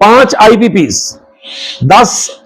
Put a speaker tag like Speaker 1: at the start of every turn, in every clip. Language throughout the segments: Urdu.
Speaker 1: 5 IPPs 10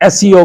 Speaker 1: SCO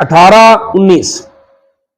Speaker 1: 18, 19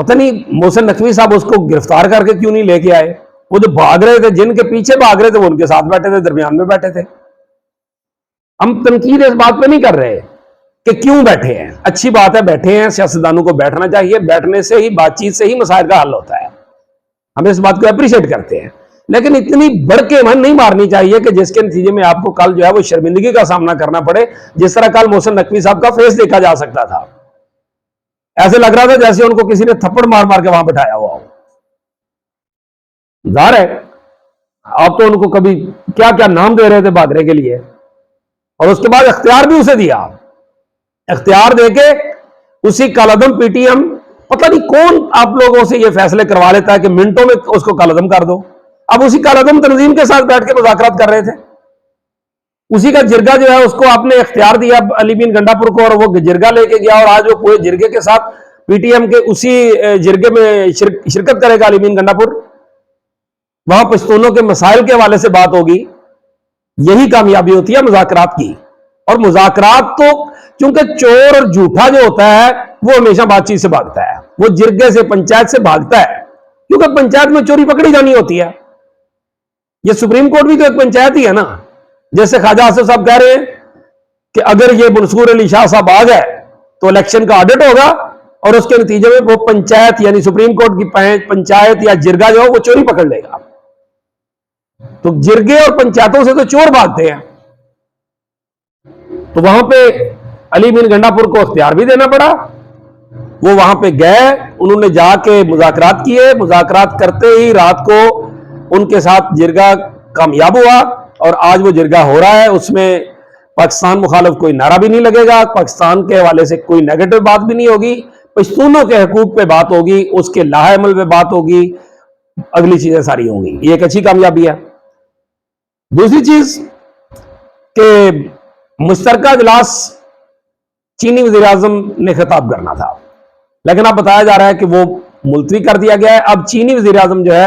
Speaker 1: پتہ نہیں محسن نقوی صاحب اس کو گرفتار کر کے کیوں نہیں لے کے آئے؟ وہ جو بھاگ رہے تھے، جن کے پیچھے بھاگ رہے تھے، وہ ان کے ساتھ بیٹھے تھے، درمیان میں بیٹھے تھے۔ ہم تنقید اس بات پہ نہیں کر رہے کہ کیوں بیٹھے ہیں، اچھی بات ہے بیٹھے ہیں، سیاستدانوں کو بیٹھنا چاہیے، بیٹھنے سے ہی، بات چیت سے ہی مسائل کا حل ہوتا ہے، ہم اس بات کو اپریشیٹ کرتے ہیں، لیکن اتنی بڑھ کے من نہیں مارنی چاہیے کہ جس کے نتیجے میں آپ کو کل جو ہے وہ شرمندگی کا سامنا کرنا پڑے، جس طرح کل محسن نقوی صاحب کا فیس دیکھا جا سکتا تھا، ایسے لگ رہا تھا جیسے ان کو کسی نے تھپڑ مار مار کے وہاں بٹھایا ہوا ہو۔ ظاہر ہے آپ تو ان کو کبھی کیا کیا نام دے رہے تھے بھاگنے کے لیے، اور اس کے بعد اختیار بھی اسے دیا، اختیار دے کے اسی کالعدم پی ٹی ایم، پتہ نہیں کون آپ لوگوں سے یہ فیصلے کروا لیتا ہے کہ منٹوں میں اس کو کالعدم کر دو۔ اب اسی کالعدم تنظیم کے ساتھ بیٹھ کے مذاکرات کر رہے تھے، اسی کا جرگہ جو ہے اس کو آپ نے اختیار دیا علی مین گنڈا پور کو، اور وہ جرگہ لے کے گیا، اور آج وہ پورے جرگے کے ساتھ پی ٹی ایم کے اسی جرگے میں شرکت کرے گا علی مین گنڈا پور، وہاں پشتونوں کے مسائل کے حوالے سے بات ہوگی۔ یہی کامیابی ہوتی ہے مذاکرات کی، اور مذاکرات تو چونکہ چور اور جھوٹا جو ہوتا ہے وہ ہمیشہ بات چیت سے بھاگتا ہے، وہ جرگے سے، پنچایت سے بھاگتا ہے، کیونکہ پنچایت میں چوری پکڑی جانی ہوتی ہے۔ یہ سپریم کورٹ بھی تو ایک پنچایت ہی ہے نا، جیسے خواجہ آصف صاحب کہہ رہے ہیں کہ اگر یہ منصور علی شاہ صاحب آ گئے تو الیکشن کا آڈٹ ہوگا، اور اس کے نتیجے میں وہ پنچایت یعنی سپریم کورٹ کی پنچایت یا جرگہ جو ہے وہ چوری پکڑ لے گا۔ تو جرگے اور پنچایتوں سے تو چور بھاگتے ہیں، تو وہاں پہ علی مین گنڈا پور کو اختیار بھی دینا پڑا، وہ وہاں پہ گئے، انہوں نے جا کے مذاکرات کیے، مذاکرات کرتے ہی رات کو ان کے ساتھ جرگہ کامیاب ہوا، اور آج وہ جرگہ ہو رہا ہے، اس میں پاکستان مخالف کوئی نعرہ بھی نہیں لگے گا، پاکستان کے حوالے سے کوئی نیگیٹو بات بھی نہیں ہوگی، پشتونوں کے حقوق پہ بات ہوگی، اس کے لاہ عمل پہ بات ہوگی، اگلی چیزیں ساری ہوں گی۔ یہ ایک اچھی کامیابی ہے۔ دوسری چیز کہ مشترکہ اجلاس چینی وزیر اعظم نے خطاب کرنا تھا، لیکن اب بتایا جا رہا ہے کہ وہ ملتوی کر دیا گیا ہے۔ اب چینی وزیر اعظم جو ہے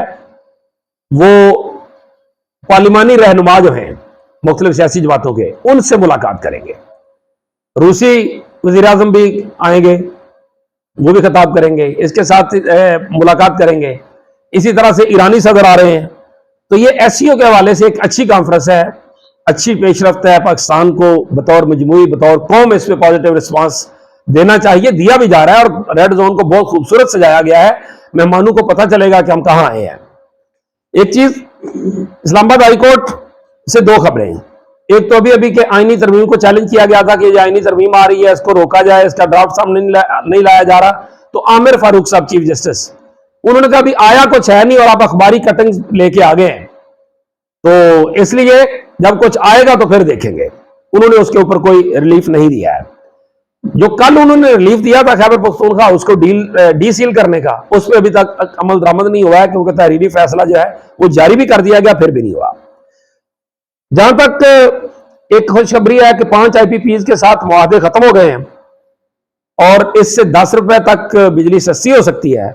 Speaker 1: وہ پارلیمانی رہنما جو ہیں مختلف سیاسی جماعتوں کے، ان سے ملاقات کریں گے، روسی وزیر اعظم بھی آئیں گے، وہ بھی خطاب کریں گے، اس کے ساتھ ملاقات کریں گے، اسی طرح سے ایرانی صدر آ رہے ہیں۔ تو یہ ایس سی او کے حوالے سے ایک اچھی کانفرنس ہے، اچھی پیش رفت ہے، پاکستان کو بطور مجموعی، بطور قوم اس پہ پازیٹیو رسپانس دینا چاہیے، دیا بھی جا رہا ہے، اور ریڈ زون کو بہت خوبصورت سجایا گیا ہے، مہمانوں کو پتہ چلے گا کہ ہم کہاں آئے ہیں۔ ایک چیز، اسلام آباد ہائی کورٹ سے دو خبریں ہیں، ایک تو ابھی کہ آئینی ترمیم کو چیلنج کیا گیا تھا کہ یہ آئینی ترمیم آ رہی ہے، اس کو روکا جائے، اس کا ڈرافٹ سامنے نہیں لایا جا رہا، تو عامر فاروق صاحب چیف جسٹس، انہوں نے کہا ابھی آیا کچھ ہے نہیں، اور آپ اخباری کٹنگ لے کے آگے ہیں، تو اس لیے جب کچھ آئے گا تو پھر دیکھیں گے۔ انہوں نے اس کے اوپر کوئی ریلیف نہیں دیا ہے۔ جو کل انہوں نے ریلیف دیا تھا خیبر پختونخوا اس کو ڈی سیل کرنے کا، اس پہ ابھی تک عمل درآمد نہیں ہوا ہے، کیونکہ تحریری فیصلہ جو ہے وہ جاری بھی کر دیا گیا، پھر بھی نہیں ہوا۔ جہاں تک ایک خوشخبری ہے کہ 5 آئی پی پیز کے ساتھ معاہدے ختم ہو گئے ہیں، اور اس سے 10 روپے تک بجلی سستی ہو سکتی ہے،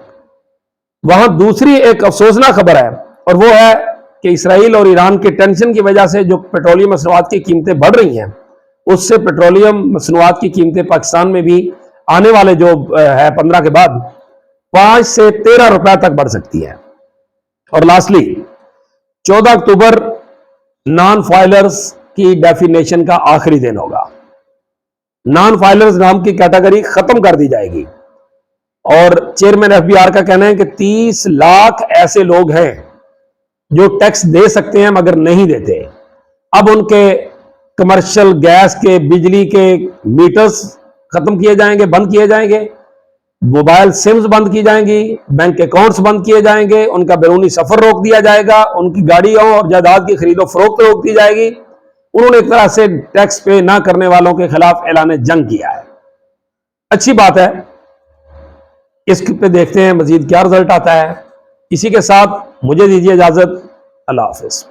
Speaker 1: وہاں دوسری ایک افسوسناک خبر ہے، اور وہ ہے کہ اسرائیل اور ایران کے ٹینشن کی وجہ سے جو پیٹرولیم مصنوعات کی قیمتیں بڑھ رہی ہیں، اس سے پیٹرولیم مصنوعات کی قیمتیں پاکستان میں بھی آنے والے جو ہے 15 کے بعد 5 سے 13 روپے تک بڑھ سکتی ہے۔ اور لاسٹلی 14 اکتوبر نان فائلرز کی ڈیفینیشن کا آخری دن ہوگا، نان فائلرز نام کی کیٹیگری ختم کر دی جائے گی، اور چیئرمین ایف بی آر کا کہنا ہے کہ 30 لاکھ ایسے لوگ ہیں جو ٹیکس دے سکتے ہیں مگر نہیں دیتے۔ اب ان کے کمرشل گیس کے، بجلی کے میٹرز ختم کیے جائیں گے، بند کیے جائیں گے، موبائل سمز بند کی جائیں گی، بینک اکاؤنٹس بند کیے جائیں گے، ان کا بیرونی سفر روک دیا جائے گا، ان کی گاڑیوں اور جائیداد کی خرید و فروخت روک دی جائے گی۔ انہوں نے ایک طرح سے ٹیکس پے نہ کرنے والوں کے خلاف اعلان جنگ کیا ہے۔ اچھی بات ہے، اس پہ دیکھتے ہیں مزید کیا رزلٹ آتا ہے۔ اسی کے ساتھ مجھے دیجیے اجازت، اللہ حافظ۔